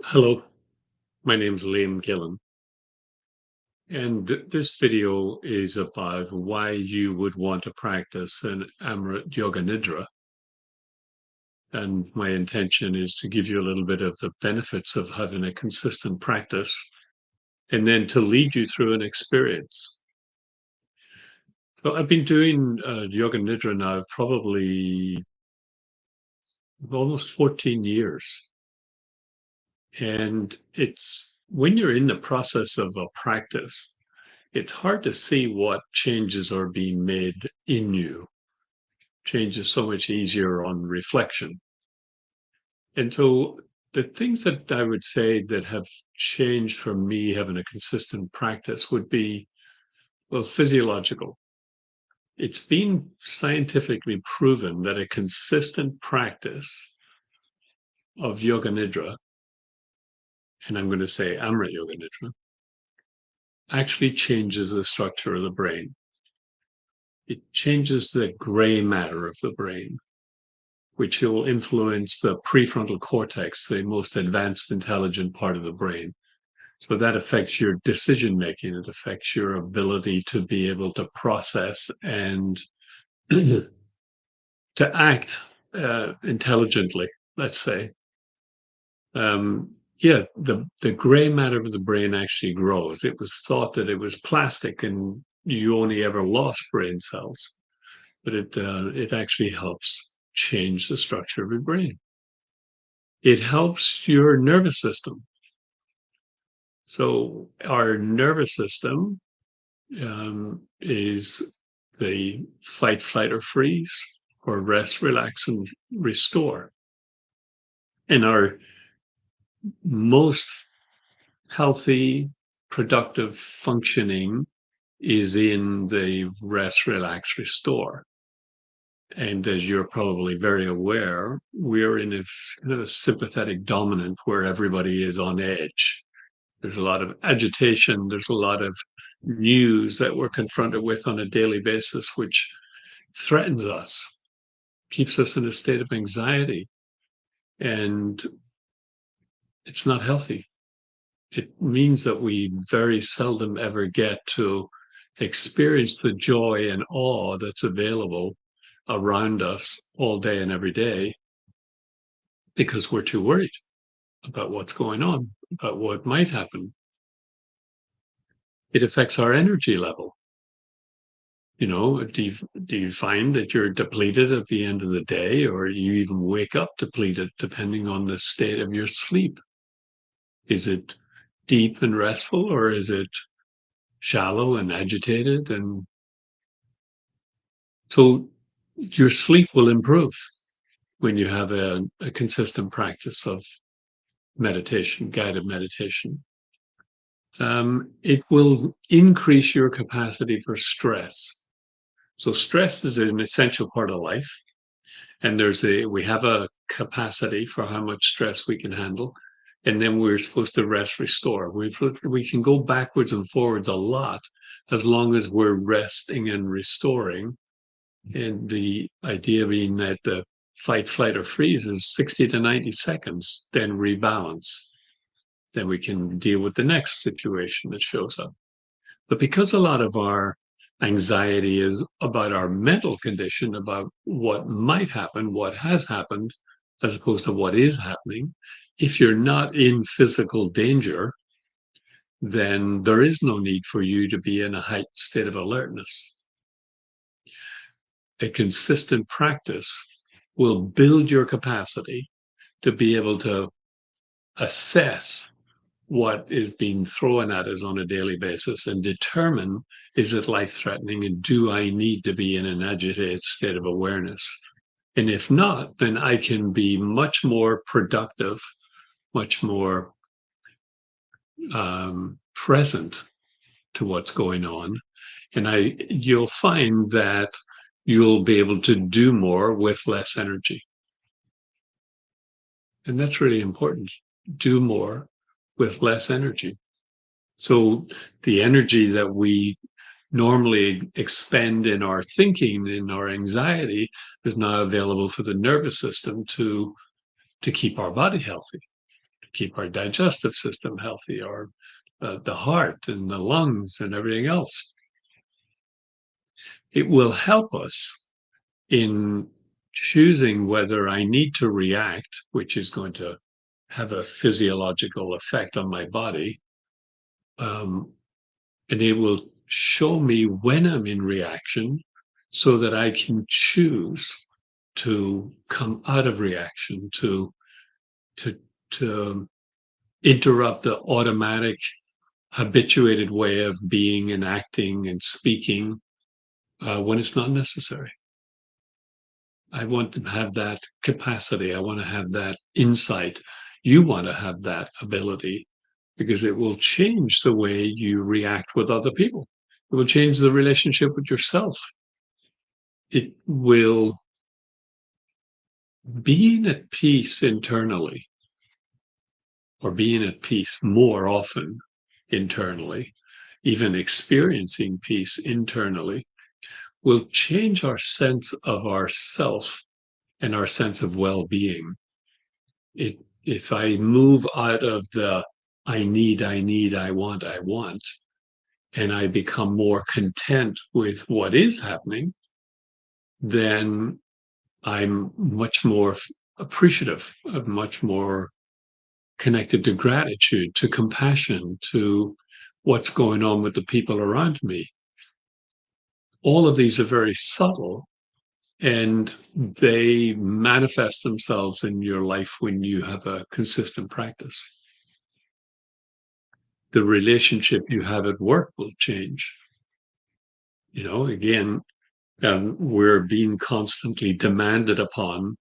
Hello, my name is Liam Gillen, and this video is about why you would want to practice an Amrit Yoga Nidra. And my intention is to give you a little bit of the benefits of having a consistent practice and then to lead you through an experience. So I've been doing Yoga Nidra now probably almost 14 years. And it's when you're in the process of a practice, it's hard to see what changes are being made in you. Change is so much easier on reflection. And so the things that I would say that have changed for me having a consistent practice would be, well, physiological. It's been scientifically proven that a consistent practice of Yoga Nidra, and I'm going to say Amrit Yoga Nidra, actually changes the structure of the brain. It changes the gray matter of the brain, which will influence the prefrontal cortex, the most advanced intelligent part of the brain. So that affects your decision making. It affects your ability to be able to process and to act intelligently, let's say. Yeah, the gray matter of the brain actually grows. It was thought that it was plastic and you only ever lost brain cells, but it actually helps change the structure of your brain. It helps your nervous system. So our nervous system is the fight, flight, or freeze, or rest, relax, and restore. And our most healthy, productive functioning is in the rest, relax, restore. And as you're probably very aware, we're in a kind of a sympathetic dominant where everybody is on edge. There's a lot of agitation. There's a lot of news that we're confronted with on a daily basis, which threatens us, keeps us in a state of anxiety, and it's not healthy. It means that we very seldom ever get to experience the joy and awe that's available around us all day and every day because we're too worried about what's going on, about what might happen. It affects our energy level. Do you find that you're depleted at the end of the day, or you even wake up depleted, depending on the state of your sleep? Is it deep and restful, or is it shallow and agitated? And so your sleep will improve when you have a consistent practice of meditation, guided meditation. It will increase your capacity for stress. So stress is an essential part of life. And we have a capacity for how much stress we can handle. And then we're supposed to rest, restore. We can go backwards and forwards a lot as long as we're resting and restoring. And the idea being that the fight, flight, or freeze is 60 to 90 seconds, then rebalance. Then we can deal with the next situation that shows up. But because a lot of our anxiety is about our mental condition, about what might happen, what has happened, as opposed to what is happening, if you're not in physical danger, then there is no need for you to be in a heightened state of alertness. A consistent practice will build your capacity to be able to assess what is being thrown at us on a daily basis and determine, is it life threatening and do I need to be in an agitated state of awareness? And if not, then I can be much more productive, much more present to what's going on. And you'll find that you'll be able to do more with less energy. And that's really important. Do more with less energy. So the energy that we normally expend in our thinking, in our anxiety, is now available for the nervous system to keep our body healthy. keep our digestive system healthy, our the heart and the lungs and everything else. It will help us in choosing whether I need to react, which is going to have a physiological effect on my body. And it will show me when I'm in reaction so that I can choose to come out of reaction, to, to interrupt the automatic, habituated way of being and acting and speaking when it's not necessary. I want to have that capacity. I want to have that insight. You want to have that ability because it will change the way you react with other people. It will change the relationship with yourself. It will being at peace internally or being at peace more often internally, even experiencing peace internally will change our sense of ourself and our sense of well-being. If I move out of the I need, I want, and I become more content with what is happening, then I'm much more appreciative, much more connected to gratitude, to compassion, to what's going on with the people around me. All of these are very subtle and they manifest themselves in your life when you have a consistent practice. The relationship you have at work will change. You know, again, we're being constantly demanded upon.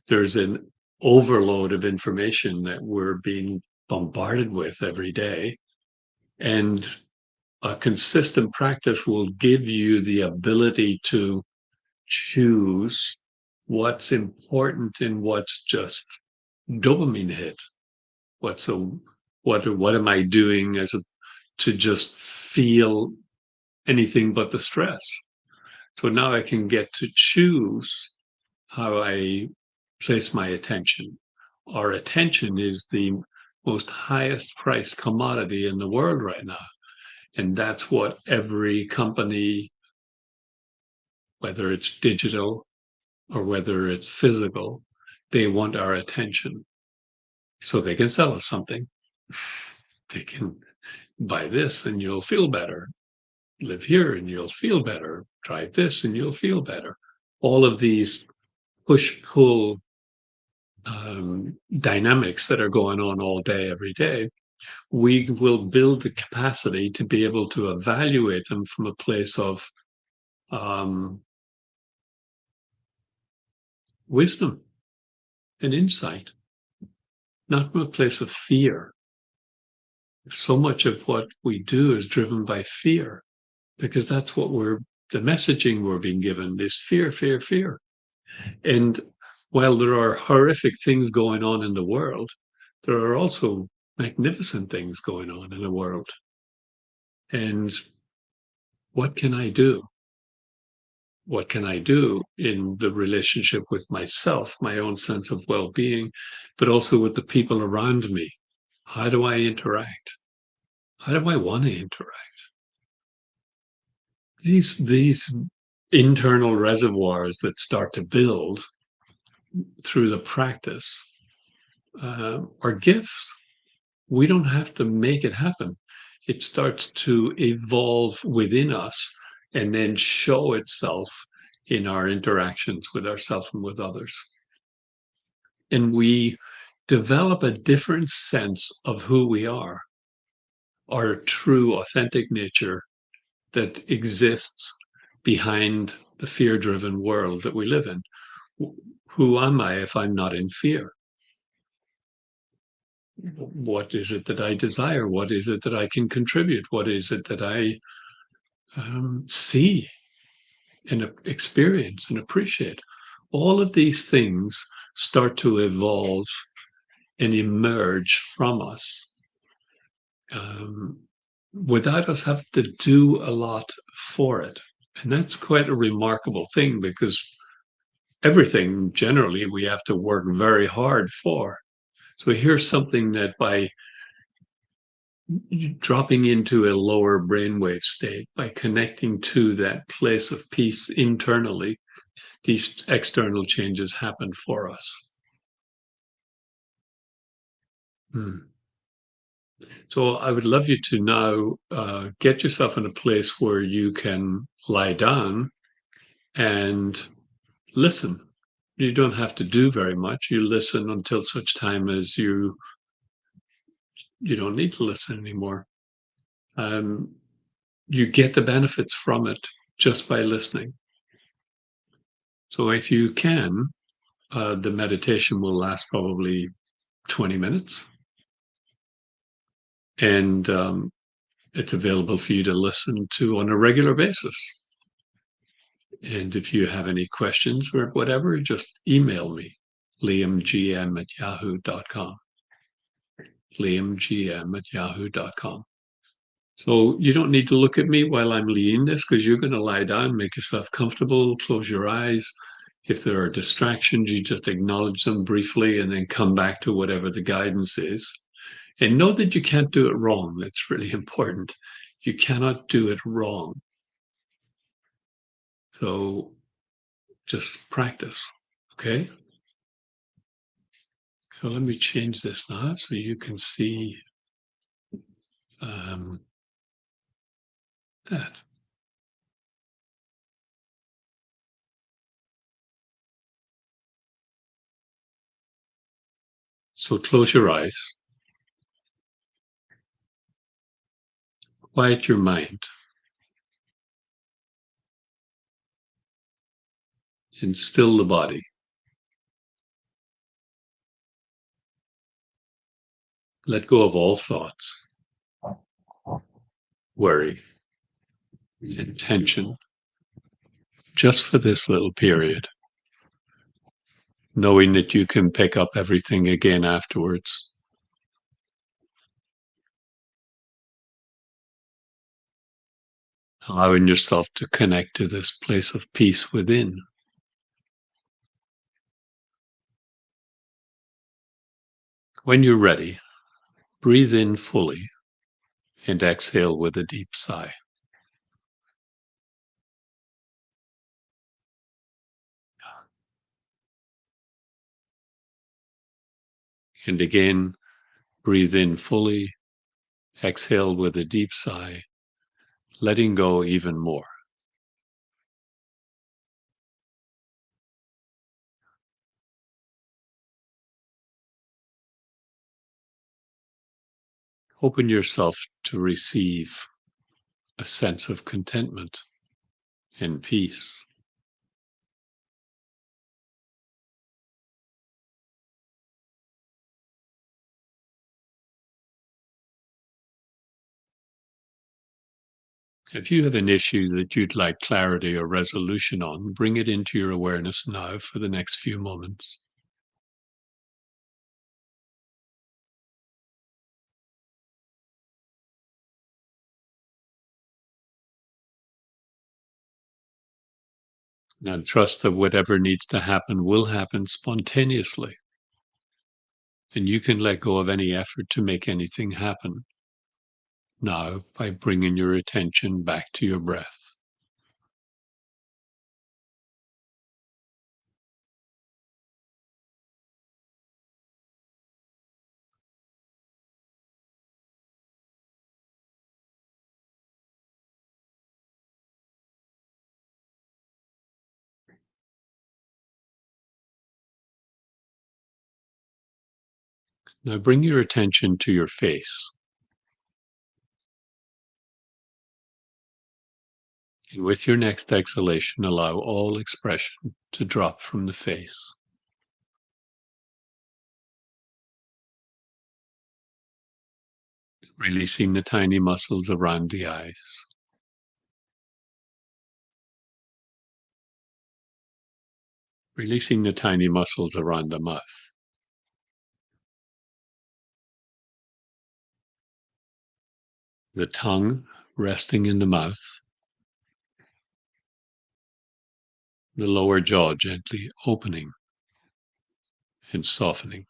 There's an overload of information that we're being bombarded with every day. And a consistent practice will give you the ability to choose what's important and what's just dopamine hit. What's a what am I doing to just feel anything but the stress? So now I can get to choose how I place my attention. Our attention is the most highest priced commodity in the world right now. And that's what every company, whether it's digital or whether it's physical, they want our attention so they can sell us something. They can buy this and you'll feel better. Live here and you'll feel better. Try this and you'll feel better. All of these push pull dynamics that are going on all day, every day, we will build the capacity to be able to evaluate them from a place of um, wisdom and insight, not from a place of fear. So much of what we do is driven by fear because that's what the messaging we're being given is fear, fear, fear. And while there are horrific things going on in the world, there are also magnificent things going on in the world. And what can I do? What can I do in the relationship with myself, my own sense of well-being, but also with the people around me? How do I interact? How do I want to interact? These internal reservoirs that start to build through the practice are gifts. We don't have to make it happen. It starts to evolve within us and then show itself in our interactions with ourselves and with others. And we develop a different sense of who we are, our true, authentic nature that exists behind the fear-driven world that we live in. Who am I if I'm not in fear? What is it that I desire? What is it that I can contribute? What is it that I see and experience and appreciate? All of these things start to evolve and emerge from us without us having to do a lot for it. And that's quite a remarkable thing because everything generally we have to work very hard for. So here's something that by dropping into a lower brainwave state, by connecting to that place of peace internally, these external changes happen for us. Hmm. So I would love you to now get yourself in a place where you can lie down and listen. You don't have to do very much. You listen until such time as you don't need to listen anymore. Um, you get the benefits from it just by listening. So if you can, the meditation will last probably 20 minutes, and it's available for you to listen to on a regular basis. And if you have any questions or whatever, just email me, liamgm@yahoo.com. liamgm@yahoo.com. So you don't need to look at me while I'm leading this because you're going to lie down, make yourself comfortable, close your eyes. If there are distractions, you just acknowledge them briefly and then come back to whatever the guidance is. And know that you can't do it wrong. That's really important. You cannot do it wrong. So just practice. Okay. So let me change this now so you can see um, that. So close your eyes, quiet your mind, and still the body. Let go of all thoughts, worry, and tension just for this little period, knowing that you can pick up everything again afterwards. Allowing yourself to connect to this place of peace within. When you're ready, breathe in fully and exhale with a deep sigh. And again, breathe in fully, exhale with a deep sigh, letting go even more. Open yourself to receive a sense of contentment and peace. If you have an issue that you'd like clarity or resolution on, bring it into your awareness now for the next few moments. Now, trust that whatever needs to happen will happen spontaneously, and you can let go of any effort to make anything happen now by bringing your attention back to your breath. Now, bring your attention to your face. And with your next exhalation, allow all expression to drop from the face, releasing the tiny muscles around the eyes, releasing the tiny muscles around the mouth, the tongue resting in the mouth, the lower jaw gently opening and softening.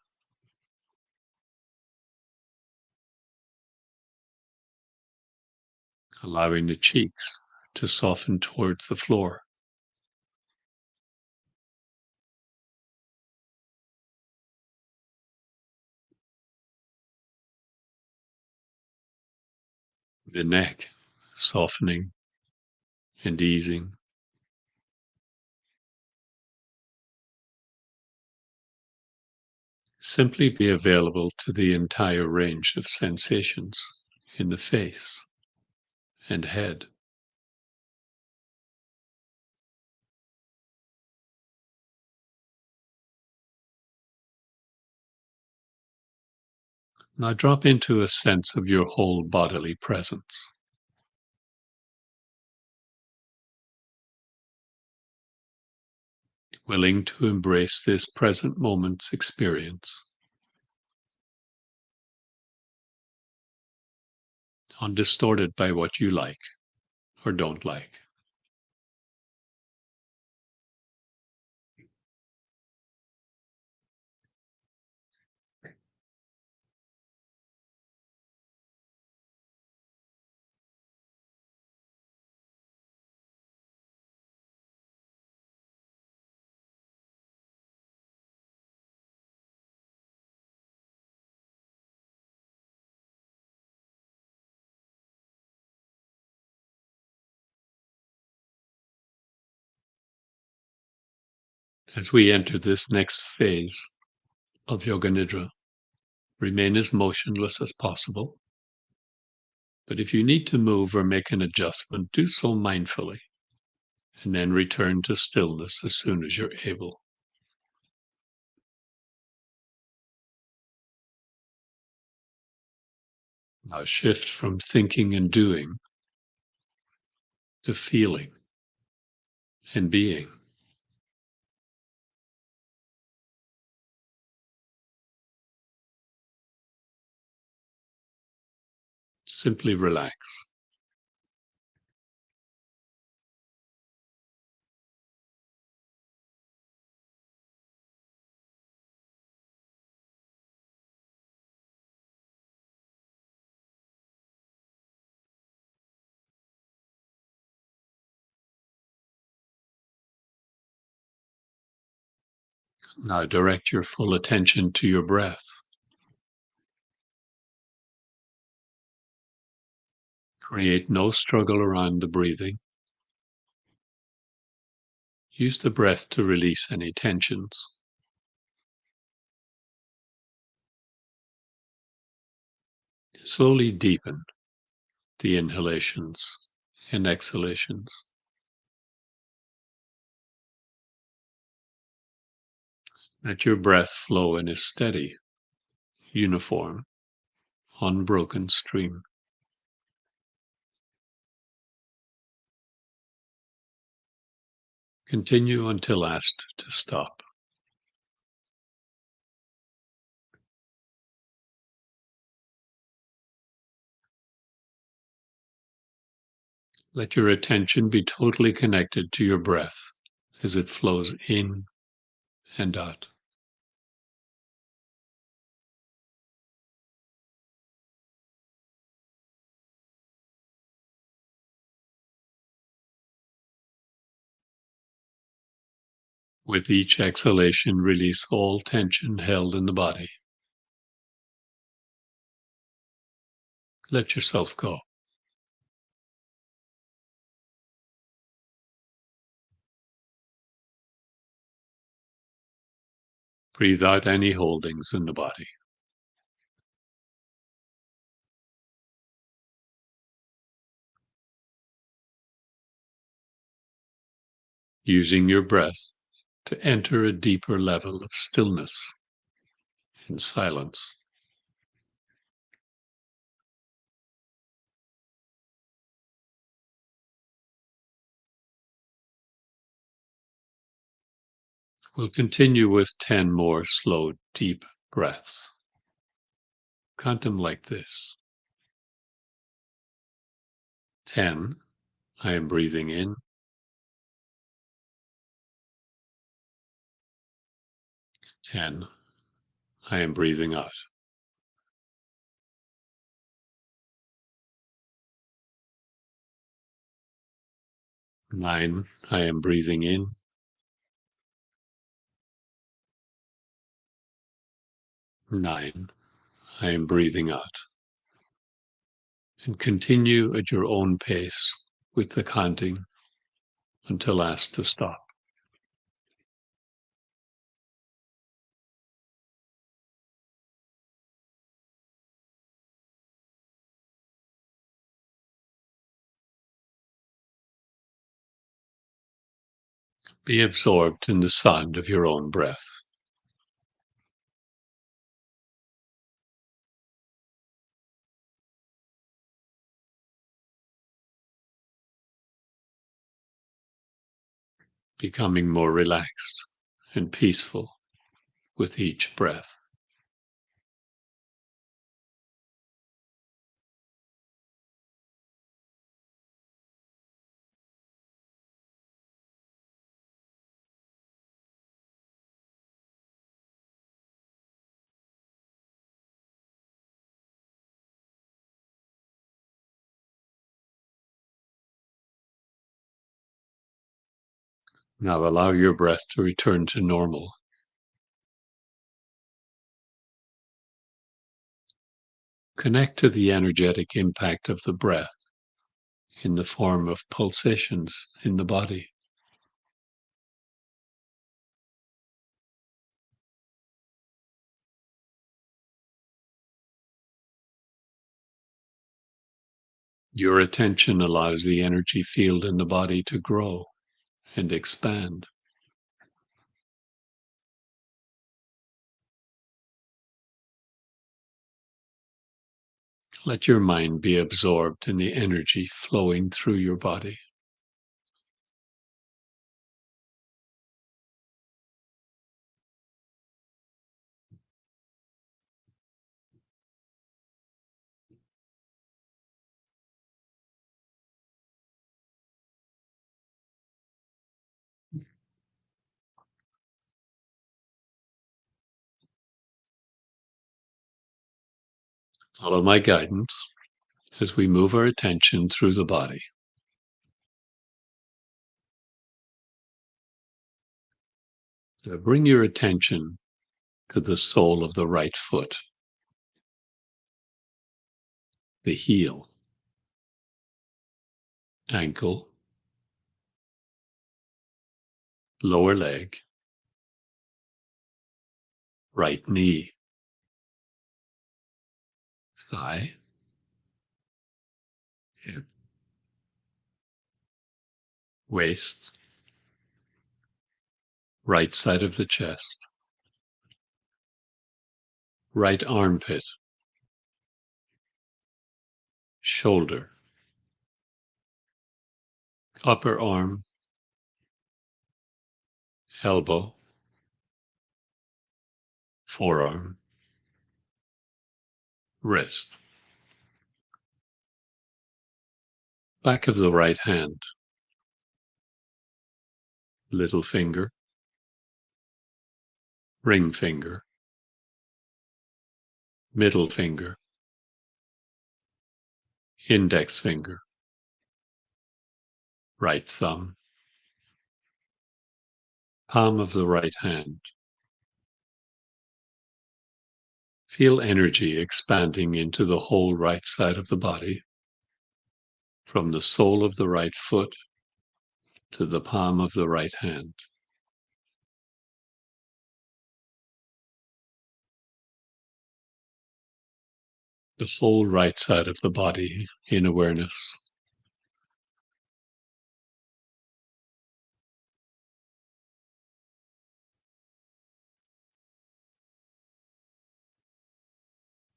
allowing the cheeks to soften towards the floor. The neck softening and easing. Simply be available to the entire range of sensations in the face and head. Now drop into a sense of your whole bodily presence, willing to embrace this present moment's experience, undistorted by what you like or don't like. As we enter this next phase of Yoga Nidra, remain as motionless as possible. But if you need to move or make an adjustment, do so mindfully, and then return to stillness as soon as you're able. Now shift from thinking and doing to feeling and being. Simply relax. Now direct your full attention to your breath. Create no struggle around the breathing. Use the breath to release any tensions. Slowly deepen the inhalations and exhalations. Let your breath flow in a steady, uniform, unbroken stream. Continue until asked to stop. Let your attention be totally connected to your breath as it flows in and out. With each exhalation, release all tension held in the body. Let yourself go. Breathe out any holdings in the body. Using your breath to enter a deeper level of stillness and silence. We'll continue with 10 more slow, deep breaths. Count them like this. 10, I am breathing in. 10, I am breathing out. 9. I am breathing in. 9. I am breathing out. And continue at your own pace with the counting until asked to stop. Be absorbed in the sound of your own breath. Becoming more relaxed and peaceful with each breath. Now allow your breath to return to normal. Connect to the energetic impact of the breath in the form of pulsations in the body. Your attention allows the energy field in the body to grow and expand. Let your mind be absorbed in the energy flowing through your body. Follow my guidance as we move our attention through the body. Bring your attention to the sole of the right foot, the heel, ankle, lower leg, right knee, thigh, hip, waist, right side of the chest, right armpit, shoulder, upper arm, elbow, forearm, wrist, back of the right hand, little finger, ring finger, middle finger, index finger, right thumb, palm of the right hand. Feel energy expanding into the whole right side of the body, from the sole of the right foot to the palm of the right hand. The whole right side of the body in awareness.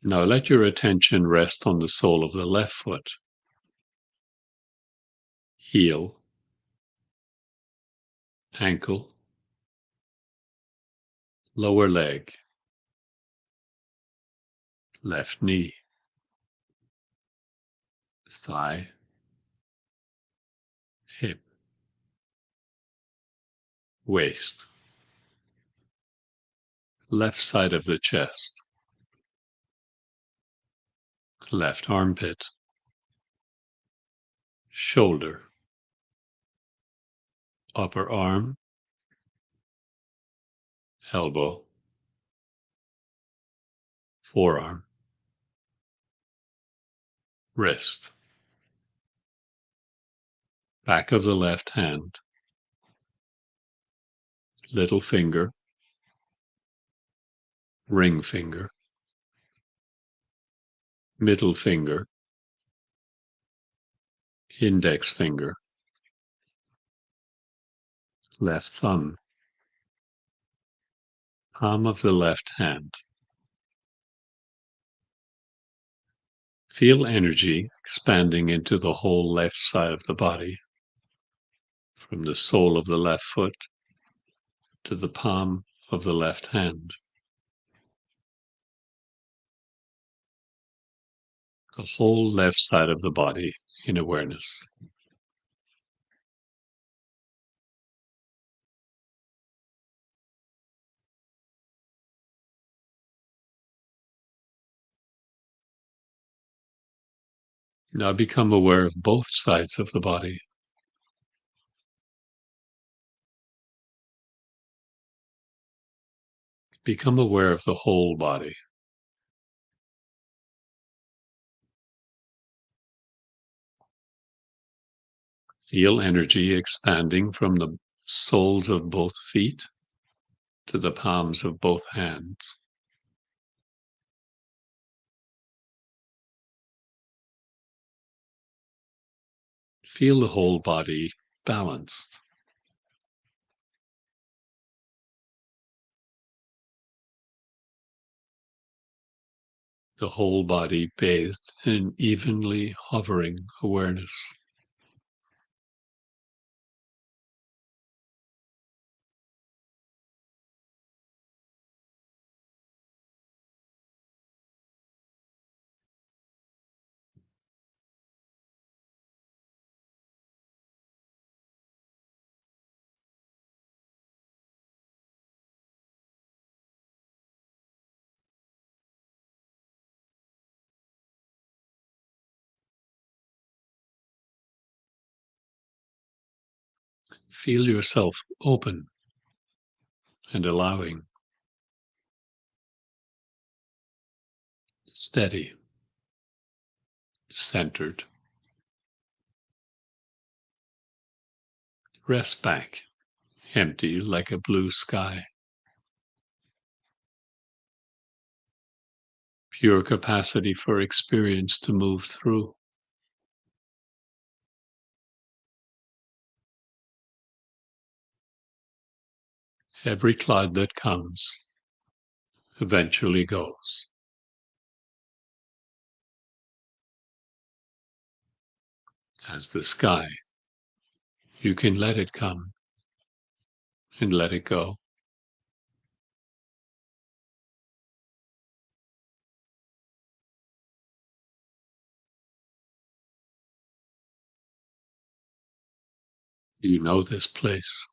Now let your attention rest on the sole of the left foot, heel, ankle, lower leg, left knee, thigh, hip, waist, left side of the chest, left armpit, shoulder, upper arm, elbow, forearm, wrist, back of the left hand, little finger, ring finger, middle finger, index finger, left thumb, palm of the left hand. Feel energy expanding into the whole left side of the body, from the sole of the left foot to the palm of the left hand. The whole left side of the body in awareness. Now become aware of both sides of the body. Become aware of the whole body. Feel energy expanding from the soles of both feet to the palms of both hands. Feel the whole body balanced. The whole body bathed in evenly hovering awareness. Feel yourself open and allowing, steady, centered. Rest back, empty like a blue sky. Pure capacity for experience to move through. Every cloud that comes eventually goes. As the sky, you can let it come and let it go. You know this place.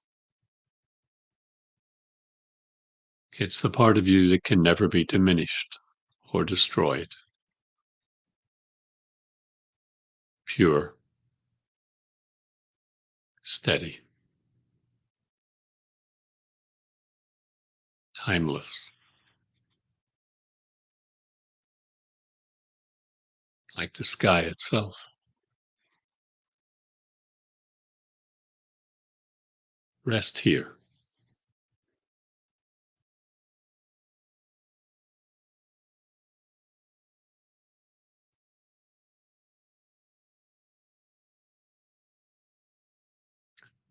It's the part of you that can never be diminished or destroyed. Pure, steady, timeless, like the sky itself. Rest here.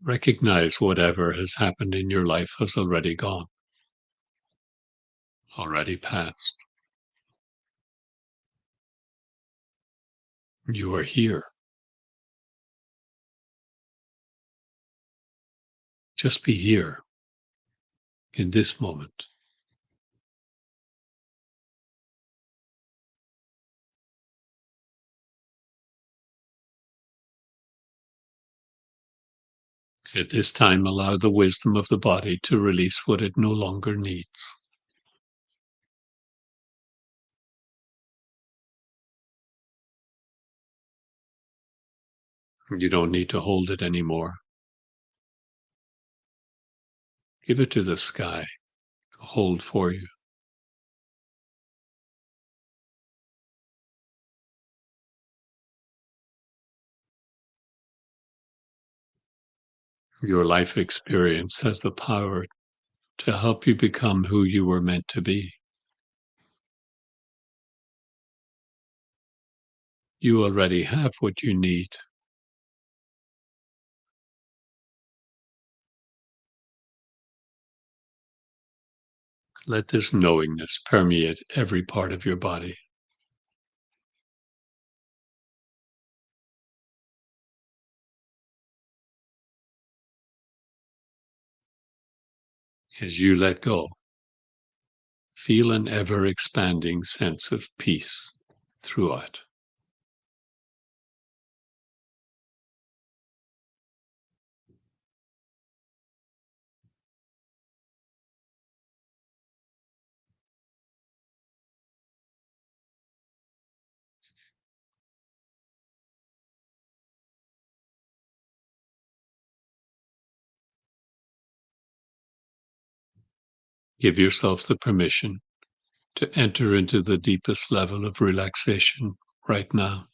Recognize whatever has happened in your life has already gone, already passed. You are here. Just be here in this moment. At this time, allow the wisdom of the body to release what it no longer needs. You don't need to hold it anymore. Give it to the sky to hold for you. Your life experience has the power to help you become who you were meant to be. You already have what you need. Let this knowingness permeate every part of your body. As you let go, feel an ever expanding sense of peace throughout. Give yourself the permission to enter into the deepest level of relaxation right now.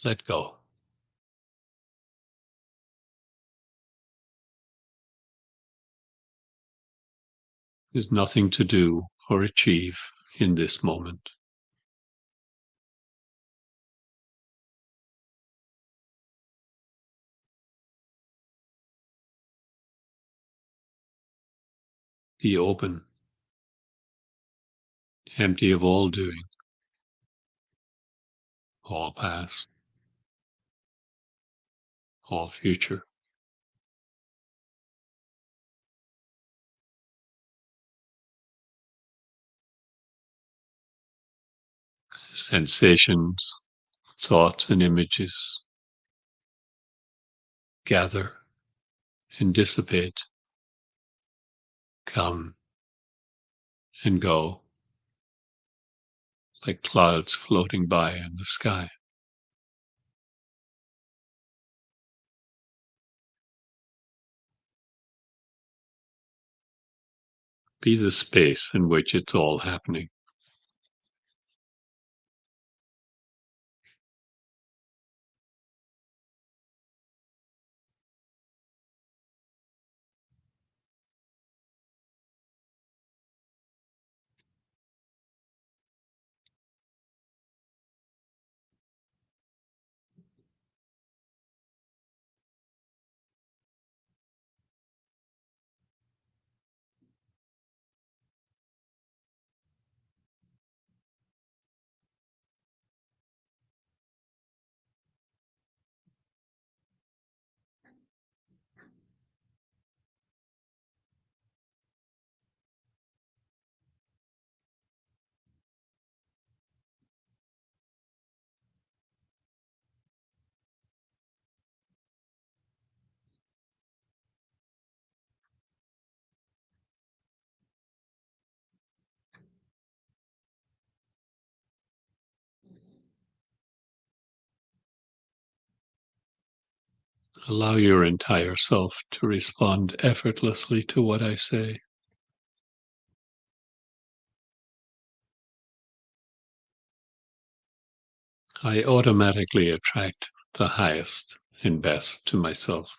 Let go. There's nothing to do or achieve in this moment. Be open, empty of all doing, all past, all future. Sensations, thoughts, and images gather and dissipate, come and go like clouds floating by in the sky. Be the space in which it's all happening. Allow your entire self to respond effortlessly to what I say. I automatically attract the highest and best to myself.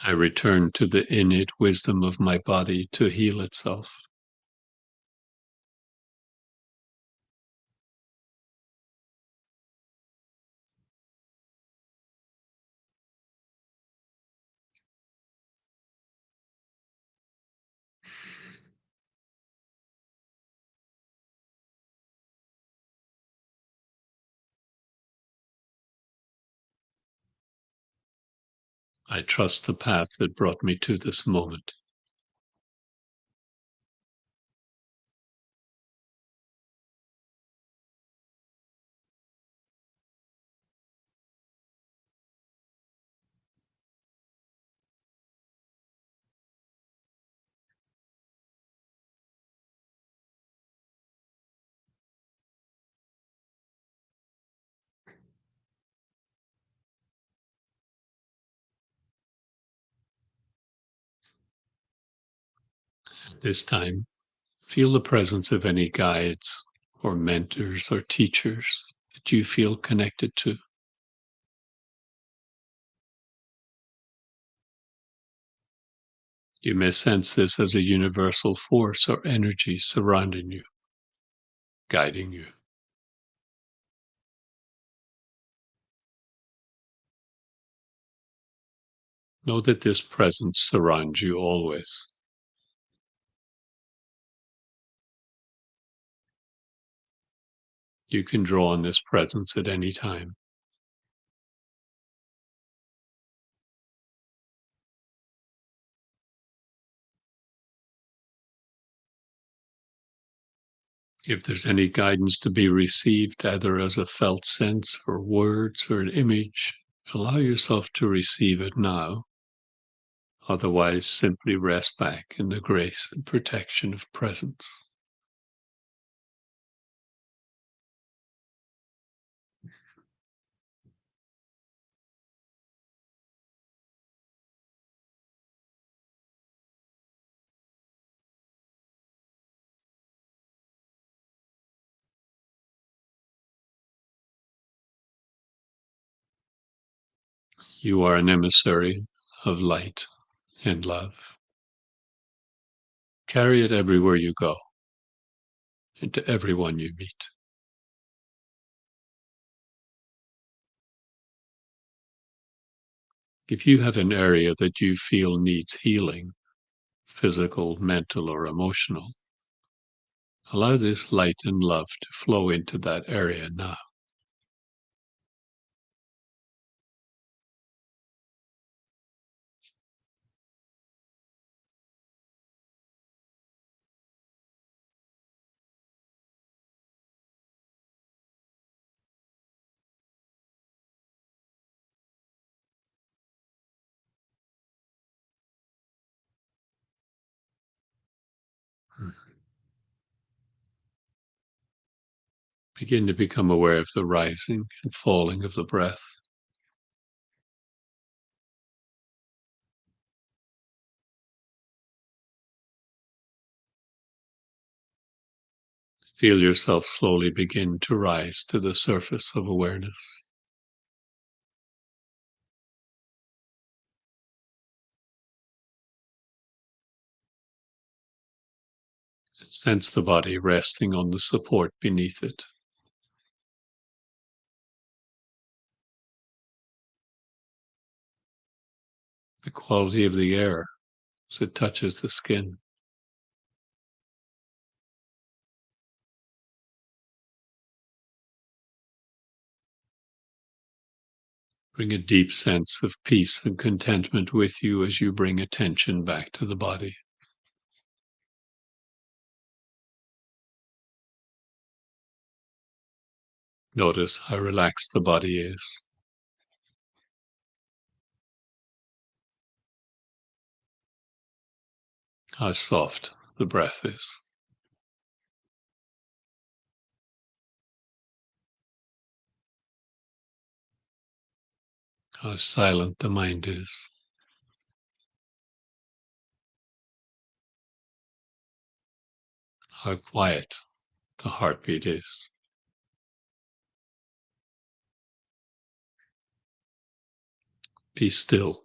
I return to the innate wisdom of my body to heal itself. I trust the path that brought me to this moment. This time, feel the presence of any guides or mentors or teachers that you feel connected to. You may sense this as a universal force or energy surrounding you, guiding you. Know that this presence surrounds you always. You can draw on this presence at any time. If there's any guidance to be received, either as a felt sense or words or an image, allow yourself to receive it now. Otherwise, simply rest back in the grace and protection of presence. You are an emissary of light and love. Carry it everywhere you go and to everyone you meet. If you have an area that you feel needs healing, physical, mental, or emotional, allow this light and love to flow into that area now. Begin to become aware of the rising and falling of the breath. Feel yourself slowly begin to rise to the surface of awareness. Sense the body resting on the support beneath it. The quality of the air as it touches the skin. Bring a deep sense of peace and contentment with you as you bring attention back to the body. Notice how relaxed the body is, how soft the breath is, how silent the mind is, how quiet the heartbeat is. Be still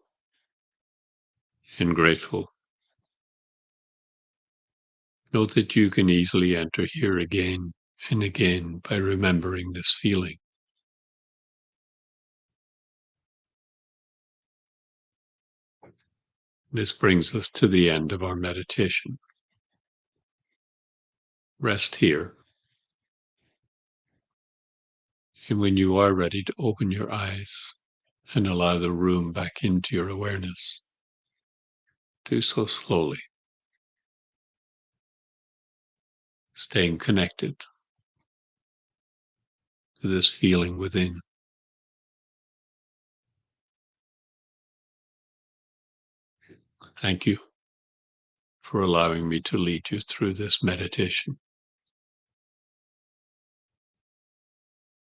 and grateful. Note that you can easily enter here again and again by remembering this feeling. This brings us to the end of our meditation. Rest here, and when you are ready to open your eyes and allow the room back into your awareness, do so slowly, staying connected to this feeling within. Thank you for allowing me to lead you through this meditation.